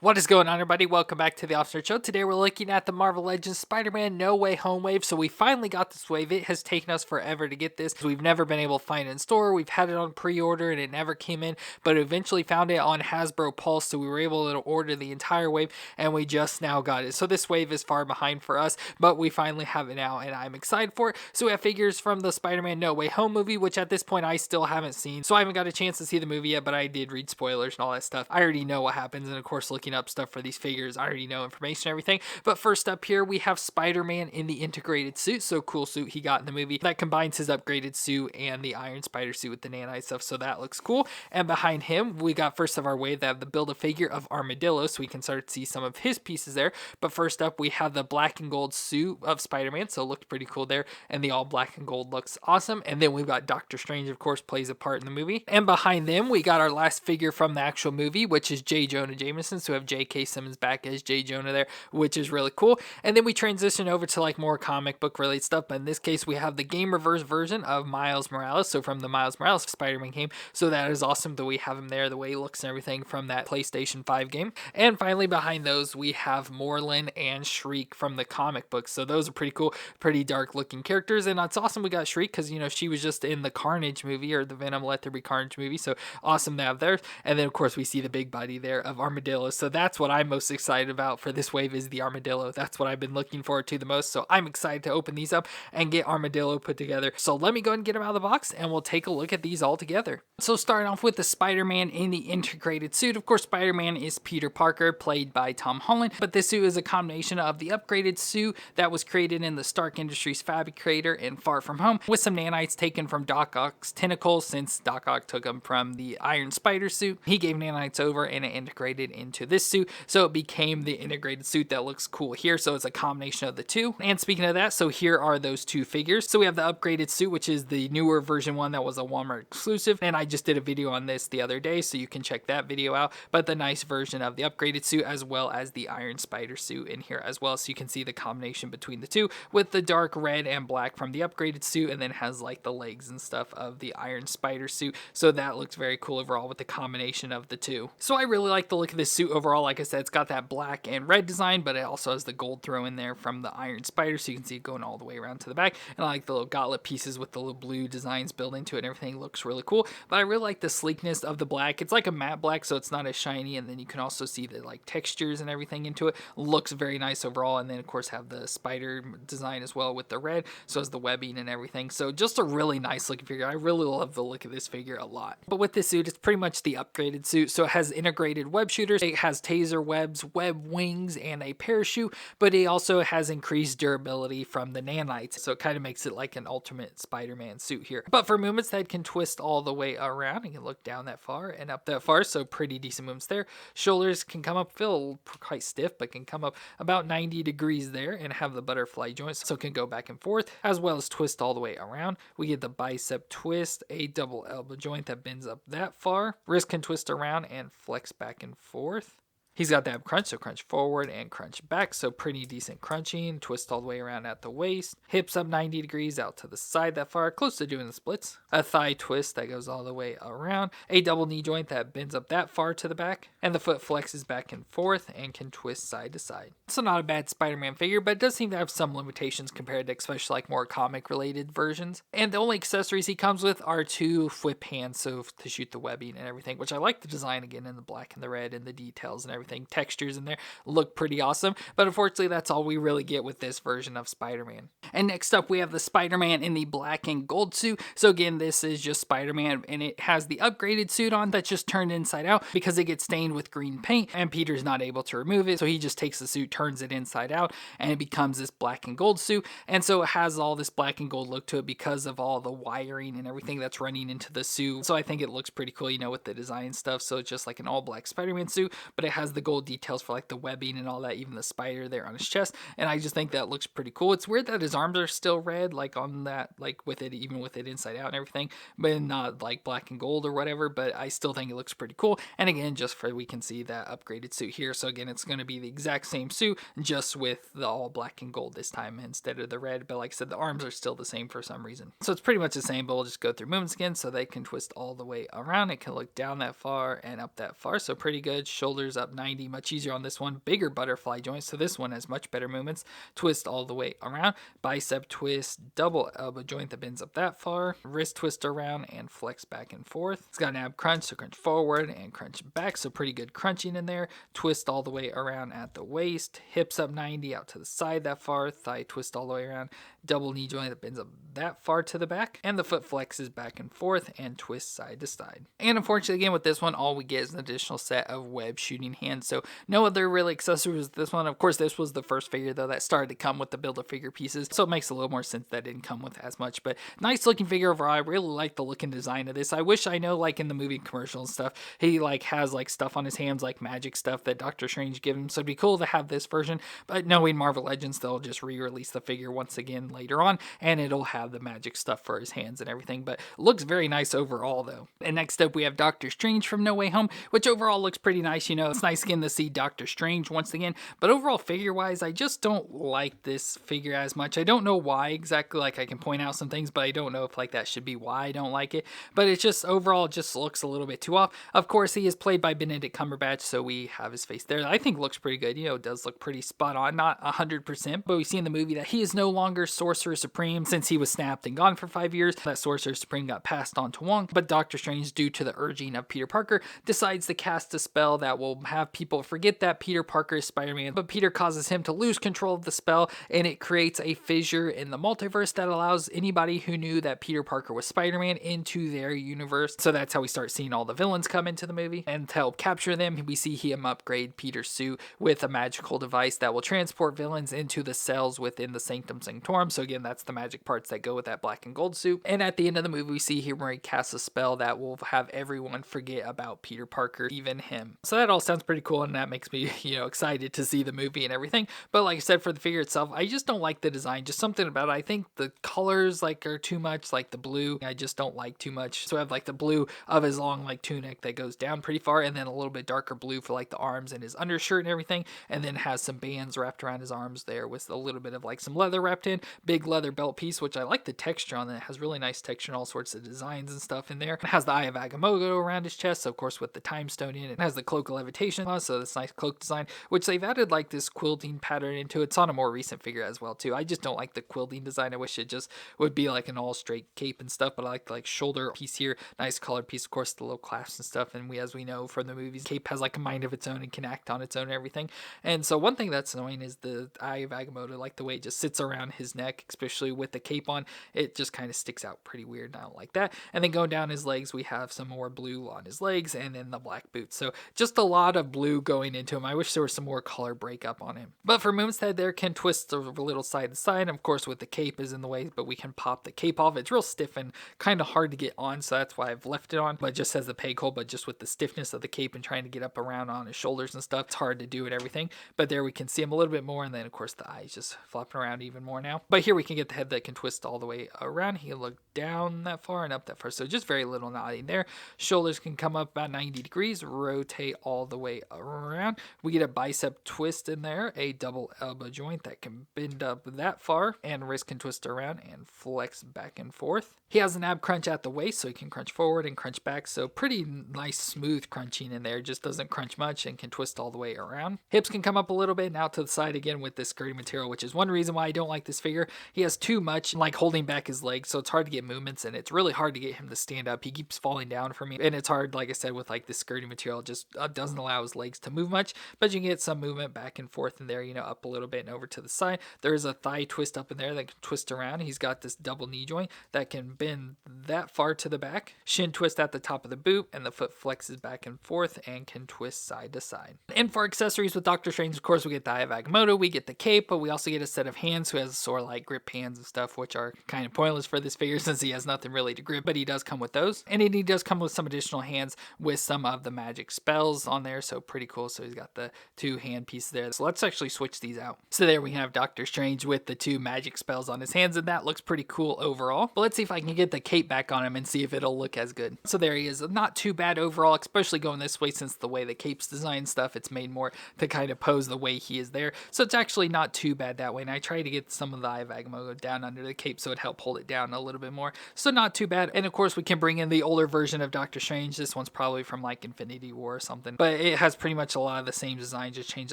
What is going on, everybody? Welcome back to the Officer Show. Today we're looking at the Marvel Legends Spider-Man No Way Home wave. So we finally got this wave. It has taken us forever to get this. We've never been able to find it in store. We've had it on pre-order and it never came in, but eventually found it on Hasbro Pulse. So we were able to order the entire wave and we just now got it. So this wave is far behind for us, but we finally have it now and I'm excited for it. So we have figures from the Spider-Man No Way Home movie, which at this point I still haven't seen. So I haven't got a chance to see the movie yet, but I did read spoilers and all that stuff. I already know what happens, and of course looking up stuff for these figures, I already know information and everything. But first up here we have Spider-Man in the integrated suit. So cool suit he got in the movie that combines his upgraded suit and the Iron Spider suit with the nanite stuff, so that looks cool. And behind him we got first of our wave that have the Build-A-Figure of Armadillo, so we can start to see some of his pieces there. But first up we have the black and gold suit of Spider-Man, so it looked pretty cool there, and the all black and gold looks awesome. And then we've got Doctor Strange, of course, plays a part in the movie. And behind them we got our last figure from the actual movie, which is Jonah Jameson. So we have J.K. Simmons back as J. Jonah there, which is really cool. And then we transition over to like more comic book related stuff, but in this case we have the Gamerverse version of Miles Morales, so from the Miles Morales Spider-Man game. So that is awesome that we have him there, the way he looks and everything from that PlayStation 5 game. And finally behind those we have Morlun and Shriek from the comic books. So those are pretty cool, pretty dark looking characters, and it's awesome we got Shriek because, you know, she was just in the Carnage movie, or the Venom Let There Be Carnage movie, so awesome to have there. And then of course we see the big buddy there of Armadillo, so that's what I'm most excited about for this wave, is the Armadillo. That's what I've been looking forward to the most, so I'm excited to open these up and get Armadillo put together. So let me go ahead and get them out of the box and we'll take a look at these all together. So starting off with the Spider-Man in the integrated suit. Of course Spider-Man is Peter Parker, played by Tom Holland, but this suit is a combination of the upgraded suit that was created in the Stark Industries fabricator in Far From Home, with some nanites taken from Doc Ock's tentacles, since Doc Ock took them from the Iron Spider suit. He gave nanites over and it integrated into this suit, so it became the integrated suit that looks cool here. So it's a combination of the two. And speaking of that, so here are those two figures. So we have the upgraded suit, which is the newer version one that was a Walmart exclusive, and I just did a video on this the other day, so you can check that video out. But the nice version of the upgraded suit, as well as the Iron Spider suit in here as well, so you can see the combination between the two, with the dark red and black from the upgraded suit, and then has like the legs and stuff of the Iron Spider suit. So that looks very cool overall with the combination of the two. So I really like the look of this suit overall. Like I said, it's got that black and red design, but it also has the gold throw in there from the Iron Spider, so you can see it going all the way around to the back. And I like the little gauntlet pieces with the little blue designs built into it and everything. It looks really cool. But I really like the sleekness of the black. It's like a matte black, so it's not as shiny, and then you can also see the like textures and everything into it. Looks very nice overall. And then of course have the spider design as well with the red, so as the webbing and everything. So just a really nice looking figure. I really love the look of this figure a lot. But with this suit, it's pretty much the upgraded suit. So it has integrated web shooters, it has taser webs, web wings, and a parachute, but it also has increased durability from the nanites, so it kind of makes it like an ultimate Spider-Man suit here. But for movements, that can twist all the way around. You can look down that far and up that far, so pretty decent movements there. Shoulders can come up, feel quite stiff, but can come up about 90 degrees there and have the butterfly joints, so it can go back and forth, as well as twist all the way around. We get the bicep twist, a double elbow joint that bends up that far. Wrist can twist around and flex back and forth. He's got that crunch, so crunch forward and crunch back, so pretty decent crunching. Twist all the way around at the waist. Hips up 90 degrees out to the side that far, close to doing the splits. A thigh twist that goes all the way around. A double knee joint that bends up that far to the back. And the foot flexes back and forth and can twist side to side. So not a bad Spider-Man figure, but it does seem to have some limitations compared to especially like more comic related versions. And the only accessories he comes with are two whip hands, so to shoot the webbing and everything, which I like the design again in the black and the red and the details and everything. Textures in there look pretty awesome, but unfortunately that's all we really get with this version of Spider-Man. And next up we have the Spider-Man in the black and gold suit. So again, this is just Spider-Man, and it has the upgraded suit on that's just turned inside out because it gets stained with green paint, and Peter's not able to remove it, so he just takes the suit, turns it inside out, and it becomes this black and gold suit. And so it has all this black and gold look to it because of all the wiring and everything that's running into the suit. So I think it looks pretty cool, you know, with the design stuff. So it's just like an all black Spider-Man suit, but it has the gold details for like the webbing and all that, even the spider there on his chest, and I just think that looks pretty cool. It's weird that his arms are still red, like on that, like with it, even with it inside out and everything, but not like black and gold or whatever, but I still think it looks pretty cool. And again, just for we can see that upgraded suit here, so again it's going to be the exact same suit, just with the all black and gold this time instead of the red, but like I said, the arms are still the same for some reason. So it's pretty much the same, but we'll just go through movements again, so they can twist all the way around. It can look down that far and up that far, so pretty good. Shoulders up 90, much easier on this one. Bigger butterfly joint, so this one has much better movements. Twist all the way around. Bicep twist, double elbow joint that bends up that far. Wrist twist around and flex back and forth. It's got an ab crunch, so crunch forward and crunch back, so pretty good crunching in there. Twist all the way around at the waist. Hips up 90 out to the side that far. Thigh twist all the way around. Double knee joint that bends up that far to the back. And the foot flexes back and forth and twists side to side. And unfortunately, again, with this one, all we get is an additional set of web shooting hands. So no other really accessories with this one. Of course, this was the first figure, though, that started to come with the Build-A-Figure pieces. So it makes a little more sense that it didn't come with as much. But nice looking figure overall. I really like the look and design of this. I wish I know, like in the movie commercial and stuff, he like has like stuff on his hands, like magic stuff that Doctor Strange gave him. So it'd be cool to have this version. But knowing Marvel Legends, they'll just re-release the figure once again later on, and it'll have the magic stuff for his hands and everything. But looks very nice overall, though. And next up, we have Doctor Strange from No Way Home, which overall looks pretty nice. You know, it's nice again to see Doctor Strange once again. But overall, figure-wise, I just don't like this figure as much. I don't know why exactly. Like, I can point out some things, but I don't know if like that should be why I don't like it. But it's just overall just looks a little bit too off. Of course, he is played by Benedict Cumberbatch, so we have his face there. I think looks pretty good. You know, it does look pretty spot on, not 100%, but we see in the movie that he is no longer Sorcerer Supreme since he was snapped and gone for 5 years. That Sorcerer Supreme got passed on to Wong, but Doctor Strange, due to the urging of Peter Parker, decides to cast a spell that will have people forget that Peter Parker is Spider-Man, but Peter causes him to lose control of the spell, and it creates a fissure in the multiverse that allows anybody who knew that Peter Parker was Spider-Man into their universe. So that's how we start seeing all the villains come into the movie, and to help capture them, we see him upgrade Peter's suit with a magical device that will transport villains into the cells within the Sanctum Sanctorum. So again, that's the magic parts that go with that black and gold suit. And at the end of the movie, we see him where he casts a spell that will have everyone forget about Peter Parker, even him. So that all sounds pretty cool, and that makes me, you know, excited to see the movie and everything. But like I said, for the figure itself, I just don't like the design. Just something about it. I think the colors like are too much, like the blue, I just don't like too much. So I have like the blue of his long like tunic that goes down pretty far, and then a little bit darker blue for like the arms and his undershirt and everything, and then has some bands wrapped around his arms there with a little bit of like some leather wrapped in. Big leather belt piece, which I like the texture on it. It has really nice texture and all sorts of designs and stuff in there. It has the Eye of Agamotto around his chest, so of course with the time stone in it. It has the Cloak of Levitation, so this nice cloak design, which they've added like this quilting pattern into. It's on a more recent figure as well too. I just don't like the quilting design. I wish it just would be like an all straight cape and stuff, but I like shoulder piece here, nice colored piece, of course the little clasps and stuff, and as we know from the movies, cape has like a mind of its own and can act on its own and everything. And so one thing that's annoying is the Eye of Agamotto, like the way it just sits around his neck, especially with the cape on, it just kind of sticks out pretty weird. I don't like that. And then going down his legs, we have some more blue on his legs, and then the black boots. So just a lot of blue going into him. I wish there was some more color breakup on him. But for movements that there can twist a little side to side. Of course, with the cape is in the way, but we can pop the cape off. It's real stiff and kind of hard to get on, so that's why I've left it on. But just as the peg hole, but just with the stiffness of the cape and trying to get up around on his shoulders and stuff, it's hard to do and everything. But there we can see him a little bit more, and then of course the eyes just flopping around even more now. But here we can get the head that can twist all the way around. He can look down that far and up that far, so just very little nodding there. Shoulders can come up about 90 degrees, rotate all the way around. We get a bicep twist in there, a double elbow joint that can bend up that far, and wrist can twist around and flex back and forth. He has an ab crunch at the waist, so he can crunch forward and crunch back, so pretty nice smooth crunching in there, just doesn't crunch much and can twist all the way around. Hips can come up a little bit and out to the side again with this skirting material, which is one reason why I don't like this figure. He has too much like holding back his legs, so it's hard to get movements, and it's really hard to get him to stand up. He keeps falling down for me, and it's hard, like I said, with like this skirting material, just doesn't allow his legs to move much, but you can get some movement back and forth in there, you know, up a little bit and over to the side. There is a thigh twist up in there that can twist around. He's got this double knee joint that can bend that far to the back. Shin twist at the top of the boot, and the foot flexes back and forth and can twist side to side. And for accessories with Doctor Strange, of course, we get the Eye of Agamotto, we get the cape, but we also get a set of hands who has sort of like grip hands and stuff, which are kind of pointless for this figure since he has nothing really to grip, but he does come with those. And he does come with some additional hands with some of the magic spells on there, so pretty cool. So he's got the two hand pieces there. So let's actually switch these out. So there we have Doctor Strange with the two magic spells on his hands, and that looks pretty cool overall. But let's see if I can get the cape back on him and see if it'll look as good. So there he is. Not too bad overall, especially going this way since the way the cape's designed stuff, it's made more to kind of pose the way he is there. So it's actually not too bad that way. And I tried to get some of the Eye of Agamotto down under the cape so it'd help hold it down a little bit more. So not too bad. And of course we can bring in the older version of Doctor Strange. This one's probably from like Infinity War or something. But it has pretty much a lot of the same design, just changed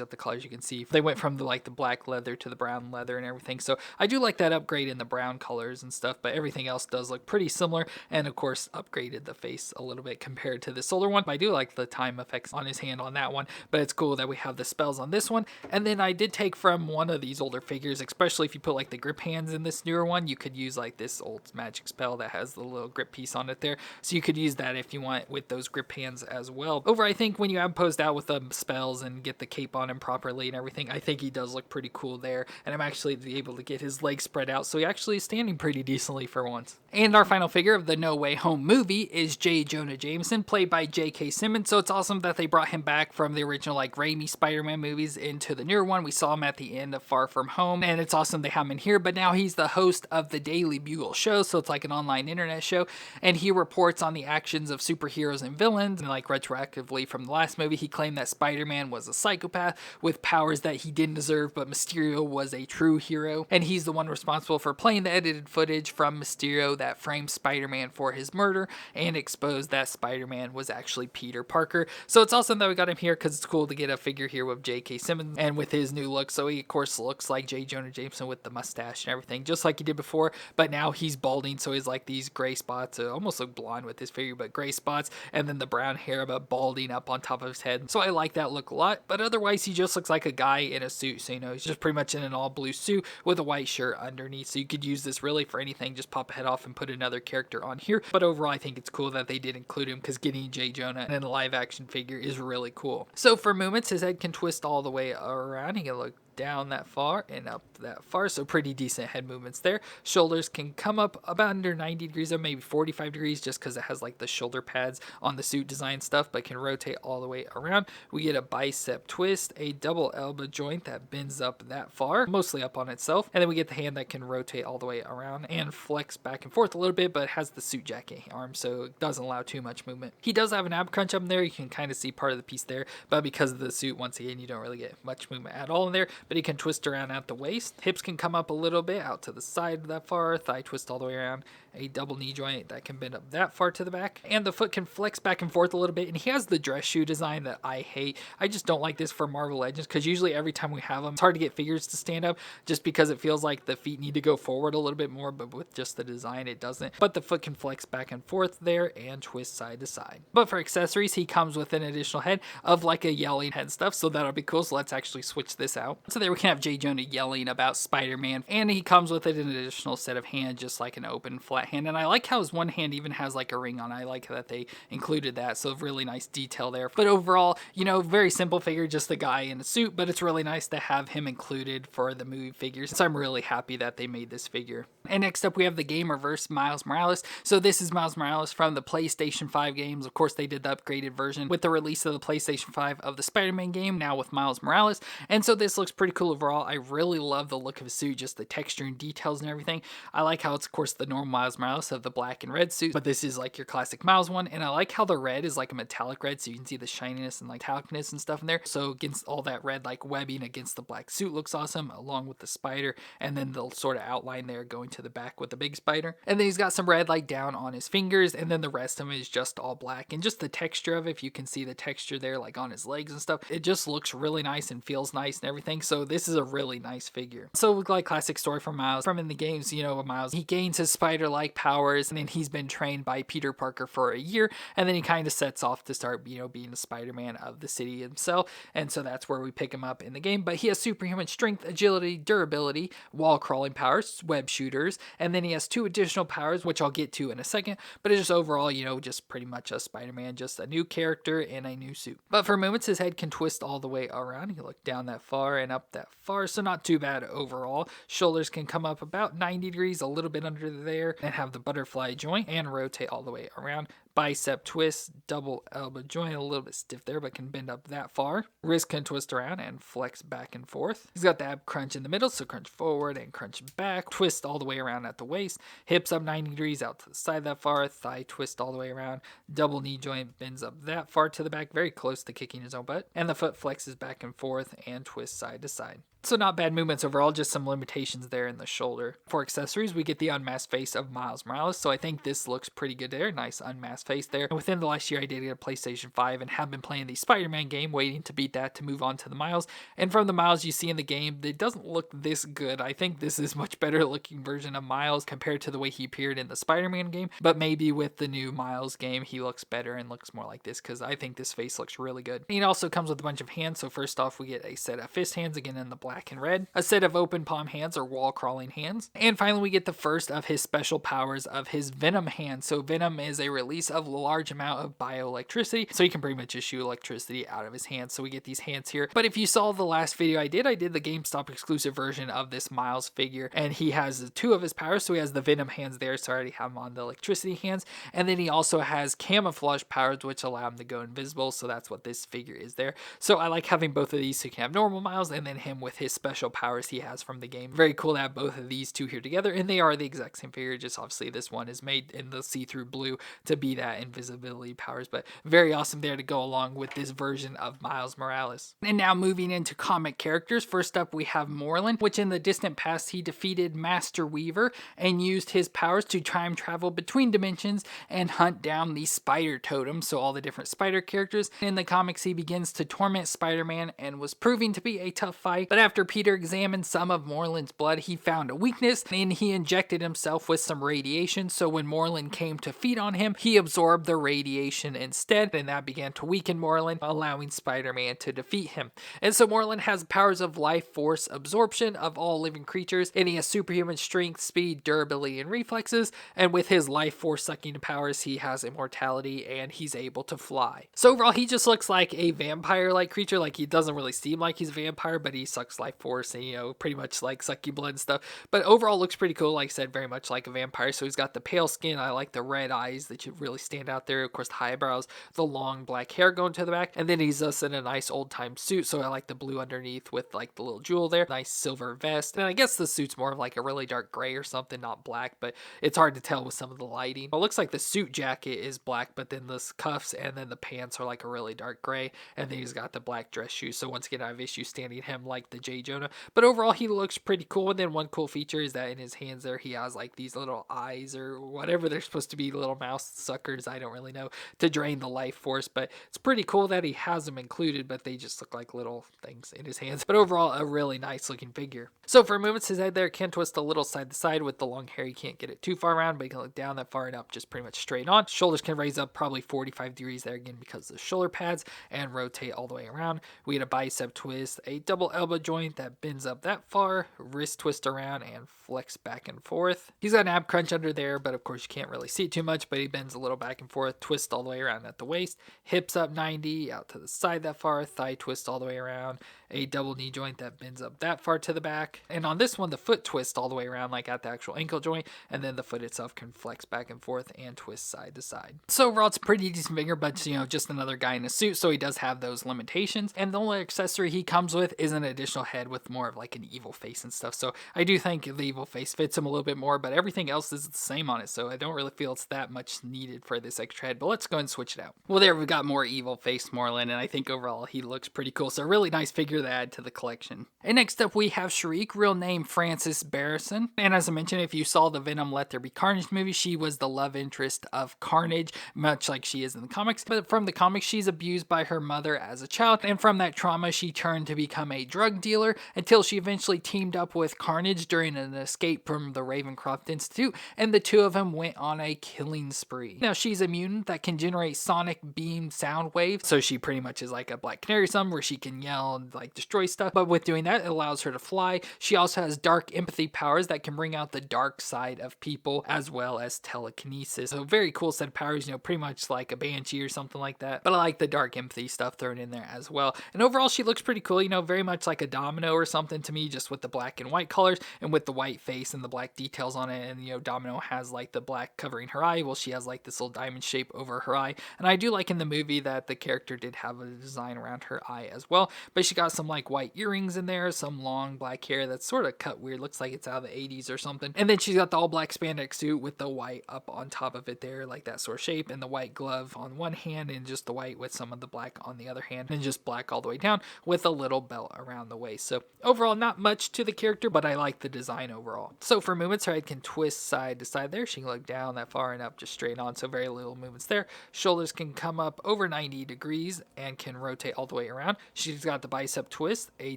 up the colors. You can see they went from the black leather to the brown leather and everything. So I do like that upgrade in the brown colors and stuff, but everything else does look pretty similar, and of course upgraded the face a little bit compared to the solar one. I do like the time effects on his hand on that one, but it's cool that we have the spells on this one. And then I did take from one of these older figures, especially if you put like the grip hands in this newer one, you could use like this old magic spell that has the little grip piece on it there. So you could use that if you want with those grip hands as well. Over, I think when you have him posed out with the spells and get the cape on him properly and everything, I think he does look pretty cool there. And I'm actually able to get his legs spread out, so he actually is standing pretty decently for once. And our final figure of the No Way Home movie is Jonah Jameson, played by J.K. Simmons. So it's awesome that they brought him back from the original Raimi Spider-Man movies into the newer one. We saw him at the end of Far From Home, and it's awesome they have him in here. But now he's the host of the Daily Bugle show, so it's like an online internet show, and he reports on the actions of superheroes and villains. And retroactively from the last movie, he claimed that Spider-Man was a psychopath with powers that he didn't deserve, but Mysterio was a true hero, and he's the one responsible for playing the edited footage from Mysterio that framed Spider-Man for his murder and exposed that Spider-Man was actually Peter Parker. So it's awesome that we got him here, because it's cool to get a figure here with J.K. Simmons and with his new look. So he of course looks like J. Jonah Jameson with the mustache and everything, just like he did before, but now he's balding, so he's like these gray spots, almost look blonde with his figure, but gray spots, and then the brown hair but balding up on top of his head. So I like that look a lot, but otherwise he just looks like a guy in a suit. So he's just pretty much in an all blue suit with a white shirt underneath. So you could use this really for anything, just pop a head off and put another character on here. But overall I think it's cool that they did include him, because getting J. Jonah in a live action figure is really cool. So for movements, his head can twist all the way around. He can look down that far and up that far, so pretty decent head movements there. Shoulders can come up about under 90 degrees or maybe 45 degrees, just because it has like the shoulder pads on the suit design stuff, but can rotate all the way around. We get a bicep twist, a double elbow joint that bends up that far, mostly up on itself, and then we get the hand that can rotate all the way around and flex back and forth a little bit, but it has the suit jacket arm, so it doesn't allow too much movement. He does have an ab crunch up there, you can kind of see part of the piece there, but because of the suit, once again, you don't really get much movement at all in there. But he can twist around at the waist. Hips can come up a little bit out to the side that far. Thigh twist all the way around. A double knee joint that can bend up that far to the back. And the foot can flex back and forth a little bit. And he has the dress shoe design that I hate. I just don't like this for Marvel Legends, because usually every time we have them, it's hard to get figures to stand up, just because it feels like the feet need to go forward a little bit more, but with just the design it doesn't. But the foot can flex back and forth there and twist side to side. But for accessories, he comes with an additional head of like a yelling head stuff, so that'll be cool. So let's actually switch this out. So there we can have J. Jonah yelling about Spider-Man, and he comes with it an additional set of hands, just like an open flat hand. And I like how his one hand even has like a ring on. I like that they included that, so really nice detail there. But overall, very simple figure, just a guy in a suit, but it's really nice to have him included for the movie figures, so I'm really happy that they made this figure. And next up we have the Gamerverse Miles Morales. So this is Miles Morales from the PlayStation 5 games. Of course they did the upgraded version with the release of the PlayStation 5 of the Spider-Man game, now with Miles Morales. And so this looks pretty cool overall. I really love the look of his suit, just the texture and details and everything. I like how it's of course the normal Miles Morales of the black and red suit, but this is like your classic Miles one. And I like how the red is like a metallic red, so you can see the shininess and like metallicness and stuff in there. So against all that red like webbing against the black suit looks awesome, along with the spider, and then the sort of outline there going to the back with the big spider. And then he's got some red like down on his fingers, and then the rest of him is just all black. And just the texture of it, if you can see the texture there like on his legs and stuff, it just looks really nice and feels nice and everything. So this is a really nice figure. So like classic story from Miles from in the games, Miles, he gains his spider-like powers, and then he's been trained by Peter Parker for a year, and then he kind of sets off to start being the Spider-Man of the city himself. And so that's where we pick him up in the game. But he has superhuman strength, agility, durability, wall crawling powers, web shooters, and then he has 2 additional powers, which I'll get to in a second. But it's just overall, just pretty much a Spider-Man, just a new character in a new suit. But for moments, his head can twist all the way around. He can look down that far and up that far, so not too bad overall. Shoulders can come up about 90 degrees, a little bit under there, and have the butterfly joint and rotate all the way around. Bicep twist, double elbow joint, a little bit stiff there, but can bend up that far. Wrist can twist around and flex back and forth. He's got the ab crunch in the middle, so crunch forward and crunch back. Twist all the way around at the waist. Hips up 90 degrees out to the side that far. Thigh twist all the way around. Double knee joint bends up that far to the back, very close to kicking his own butt. And the foot flexes back and forth and twists side to side. So not bad movements overall, just some limitations there in the shoulder. For accessories, we get the unmasked face of Miles Morales, so I think this looks pretty good there. Nice unmasked face there. And within the last year, I did get a PlayStation 5 and have been playing the Spider-Man game, waiting to beat that to move on to the Miles. And from the Miles you see in the game, it doesn't look this good. I think this is much better looking version of Miles compared to the way he appeared in the Spider-Man game, but maybe with the new Miles game, he looks better and looks more like this, because I think this face looks really good. And it also comes with a bunch of hands, so first off, we get a set of fist hands, again in the black and red, a set of open palm hands or wall crawling hands, and finally we get the first of his special powers of his Venom hand. So Venom is a release of a large amount of bioelectricity, so he can pretty much just shoot electricity out of his hands. So we get these hands here. But if you saw the last video I did the GameStop exclusive version of this Miles figure, and he has two of his powers. So he has the Venom hands there, so I already have him on the electricity hands, and then he also has camouflage powers which allow him to go invisible, so that's what this figure is there. So I like having both of these, so you can have normal Miles and then him with his special powers he has from the game. Very cool to have both of these two here together, and they are the exact same figure, just obviously this one is made in the see-through blue to be that invisibility powers, but very awesome there to go along with this version of Miles Morales. And now moving into comic characters, first up we have Morlun, which in the distant past he defeated Master Weaver and used his powers to time travel between dimensions and hunt down the spider totem, so all the different spider characters. In the comics he begins to torment Spider-Man and was proving to be a tough fight, but after Peter examined some of Morlun's blood he found a weakness and he injected himself with some radiation, so when Morlun came to feed on him he absorbed the radiation instead, and that began to weaken Morlun, allowing Spider-Man to defeat him. And so Morlun has powers of life force absorption of all living creatures, and he has superhuman strength, speed, durability, and reflexes, and with his life force sucking powers he has immortality and he's able to fly. So overall he just looks like a vampire-like creature. Like, he doesn't really seem like he's a vampire, but he sucks life force and, you know, pretty much like suck your blood and stuff. But overall looks pretty cool, like I said, very much like a vampire. So he's got the pale skin, I like the red eyes that should really stand out there, of course the eyebrows, the long black hair going to the back, and then he's just in a nice old-time suit, so I like the blue underneath with like the little jewel there, nice silver vest, and I guess the suit's more of like a really dark gray or something, not black, but it's hard to tell with some of the lighting. It looks like the suit jacket is black, but then the cuffs and then the pants are like a really dark gray, and then he's got the black dress shoes. So once again, I have issues standing him like the J. Jonah, but overall he looks pretty cool. And then one cool feature is that in his hands there he has like these little eyes or whatever they're supposed to be, little mouse suckers, I don't really know, to drain the life force, but it's pretty cool that he has them included, but they just look like little things in his hands. But overall a really nice looking figure. So for movements, his head there can twist a little side to side. With the long hair you can't get it too far around, but you can look down that far and up just pretty much straight on. Shoulders can raise up probably 45 degrees there, again because of the shoulder pads, and rotate all the way around. We get a bicep twist, a double elbow joint that bends up that far, wrist twist around and flex back and forth. He's got an ab crunch under there, but of course you can't really see it too much, but he bends a little back and forth, twist all the way around at the waist, hips up 90 out to the side that far, thigh twist all the way around, a double knee joint that bends up that far to the back, and on this one the foot twist all the way around like at the actual ankle joint, and then the foot itself can flex back and forth and twist side to side. So overall it's a pretty decent figure, but you know, just another guy in a suit, so he does have those limitations. And the only accessory he comes with is an additional head with more of like an evil face and stuff, so I do think the evil face fits him a little bit more, but everything else is the same on it, so I don't really feel it's that much needed for this extra head. But let's go and switch it out. Well, there we've got more evil face Morlun, and I think overall he looks pretty cool, so a really nice figure to add to the collection. And next up we have Shriek, real name Frances Barrison, and as I mentioned, if you saw the Venom Let There Be Carnage movie, she was the love interest of Carnage, much like she is in the comics. But from the comics she's abused by her mother as a child, and from that trauma she turned to become a drug dealer until she eventually teamed up with Carnage during an escape from the Ravencroft Institute, and the two of them went on a killing spree. Now she's a mutant that can generate sonic beam sound waves, so she pretty much is like a Black Canary some where she can yell and like destroy stuff, but with doing that it allows her to fly. She also has dark empathy powers that can bring out the dark side of people, as well as telekinesis. So very cool set of powers, you know, pretty much like a Banshee or something like that, but I like the dark empathy stuff thrown in there as well. And overall she looks pretty cool, you know, very much like a Domino or something to me, just with the black and white colors and with the white face and the black details on it. And you know, Domino has like the black covering her eye, well she has like this little diamond shape over her eye, and I do like in the movie that the character did have a design around her eye as well, but she got some like white earrings in there, some long black hair that's sort of cut weird, looks like it's out of the 80s or something. And then she's got the all black spandex suit with the white up on top of it there, like that sort of shape, and the white glove on one hand and just the white with some of the black on the other hand, and just black all the way down with a little belt around the waist. So overall, not much to the character, but I like the design overall. So for movements, her head can twist side to side there. She can look down that far and up just straight on, so very little movements there. Shoulders can come up over 90 degrees and can rotate all the way around. She's got the bicep twist, a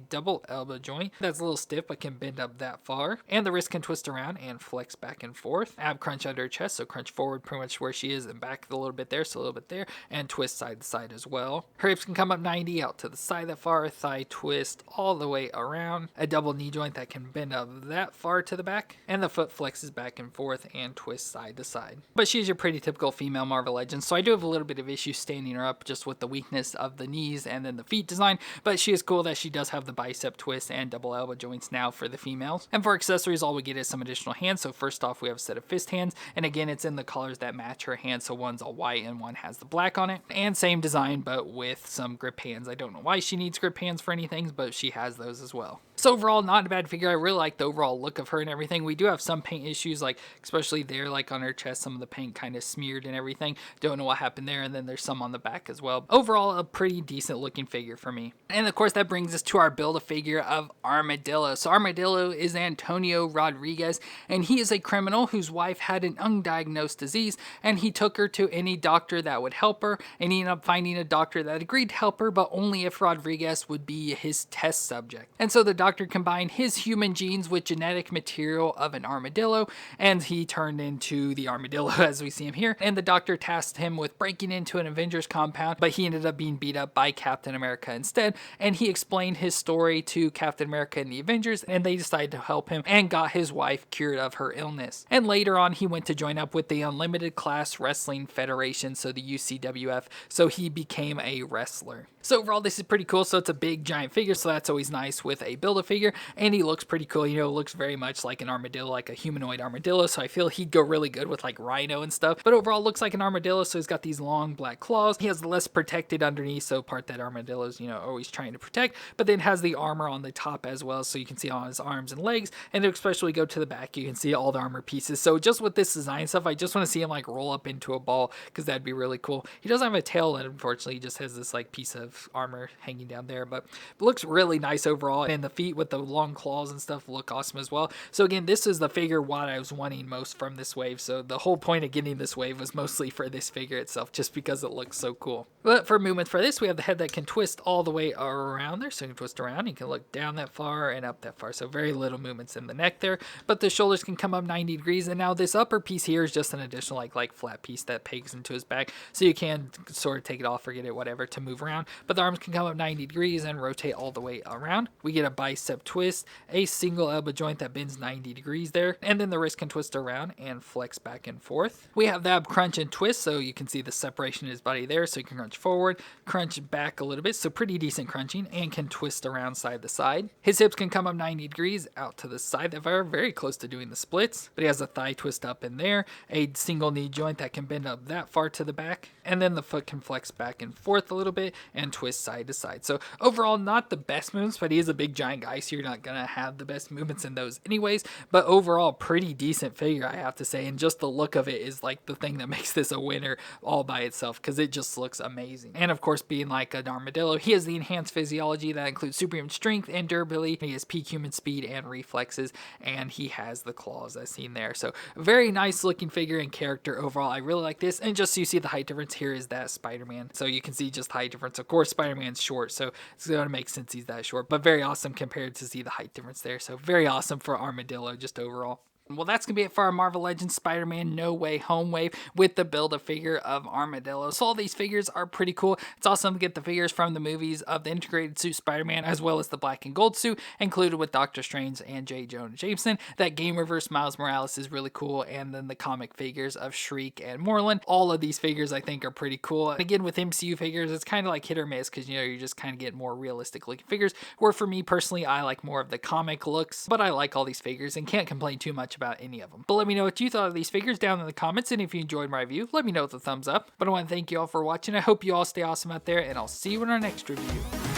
double elbow joint that's a little stiff but can bend up that far, and the wrist can twist around and flex back and forth. Ab crunch under her chest, so crunch forward pretty much where she is and back a little bit there, so a little bit there, and twist side to side as well. Her hips can come up 90 out to the side that far, thigh twist all the way around, a double knee joint that can bend up that far to the back, and the foot flexes back and forth and twists side to side. But she's your pretty typical female Marvel Legend, so I do have a little bit of issue standing her up just with the weakness of the knees and then the feet design, but she is cool that she does have the bicep twist and double elbow joints now for the females. And for accessories, all we get is some additional hands. So first off, we have a set of fist hands, and again, it's in the colors that match her hands, so one's all white and one has the black on it, and same design but with some grip hands. I don't know why she needs grip hands for anything, but she has those as well. So overall, not a bad figure. I really like the overall look of her and everything. We do have some paint issues, like especially there, like on her chest, some of the paint kind of smeared and everything. Don't know what happened there, and then there's some on the back as well. Overall, a pretty decent looking figure for me. And of course, that brings us to our Build-A-Figure of Armadillo. So Armadillo is Antonio Rodriguez, and he is a criminal whose wife had an undiagnosed disease, and he took her to any doctor that would help her, and he ended up finding a doctor that agreed to help her, but only if Rodriguez would be his test subject. And so the doctor combined his human genes with genetic material of an armadillo, and he turned into the armadillo as we see him here. And the doctor tasked him with breaking into an Avengers compound, but he ended up being beat up by Captain America instead, and he explained his story to Captain America and the Avengers, and they decided to help him and got his wife cured of her illness. And later on, he went to join up with the Unlimited Class Wrestling Federation, so the UCWF, so he became a wrestler. So overall, this is pretty cool. So it's a big giant figure, so that's always nice with a Build-A-Figure, and he looks pretty cool. You know, looks very much like an armadillo, like a humanoid armadillo, so I feel he'd go really good with like Rhino and stuff. But overall, looks like an armadillo, so he's got these long black claws. He has less protected underneath, so part that armadillo's, you know, always trying to protect, but then has the armor on the top as well, so you can see on his arms and legs, and especially go to the back, you can see all the armor pieces. So just with this design stuff, I just want to see him like roll up into a ball, because that'd be really cool. He doesn't have a tail, and unfortunately he just has this like piece of armor hanging down there, but it looks really nice overall, and the feet with the long claws and stuff look awesome as well. So again, this is the figure what I was wanting most from this wave, so the whole point of getting this wave was mostly for this figure itself, just because it looks so cool. But for movement for this, we have the head that can twist all the way around there, so you can twist around, you can look down that far and up that far, so very little movements in the neck there, but the shoulders can come up 90 degrees, and now this upper piece here is just an additional like flat piece that pegs into his back, so you can sort of take it off or get it whatever to move around, but the arms can come up 90 degrees and rotate all the way around. We get a bicep twist, a single elbow joint that bends 90 degrees there, and then the wrist can twist around and flex back and forth. We have the ab crunch and twist, so you can see the separation in his body there, so you can crunch forward, crunch back a little bit, so pretty decent crunching, and can twist around side to side. His hips can come up 90 degrees out to the side that are very close to doing the splits, but he has a thigh twist up in there, a single knee joint that can bend up that far to the back, and then the foot can flex back and forth a little bit and twist side to side. So overall, not the best movements, but he is a big giant guy, so you're not gonna have the best movements in those anyways, but overall pretty decent figure, I have to say, and just the look of it is like the thing that makes this a winner all by itself, because it just looks amazing. And of course, being like an armadillo, he has the enhanced physiology that includes superhuman strength and durability. He has peak human speed and reflexes, and he has the claws as seen there. So very nice looking figure and character overall. I really like this, and just so you see the height difference, here is that Spider-Man, so you can see just height difference. Of course, Spider-Man's short, so it's gonna make sense he's that short, but very awesome compared to see the height difference there. So very awesome for Armadillo just overall. Well, that's going to be it for our Marvel Legends Spider-Man No Way Home wave with the Build-A-Figure of Armadillo. So all these figures are pretty cool. It's awesome to get the figures from the movies of the integrated suit Spider-Man, as well as the black and gold suit included with Doctor Strange and J. Jonah Jameson. That Gamerverse Miles Morales is really cool, and then the comic figures of Shriek and Moreland. All of these figures I think are pretty cool. And again, with MCU figures, it's kind of like hit or miss, because you know, you just kind of get more realistic looking figures, where for me personally, I like more of the comic looks, but I like all these figures and can't complain too much about any of them. But let me know what you thought of these figures down in the comments, and if you enjoyed my review, let me know with a thumbs up. But I want to thank you all for watching. I hope you all stay awesome out there, and I'll see you in our next review.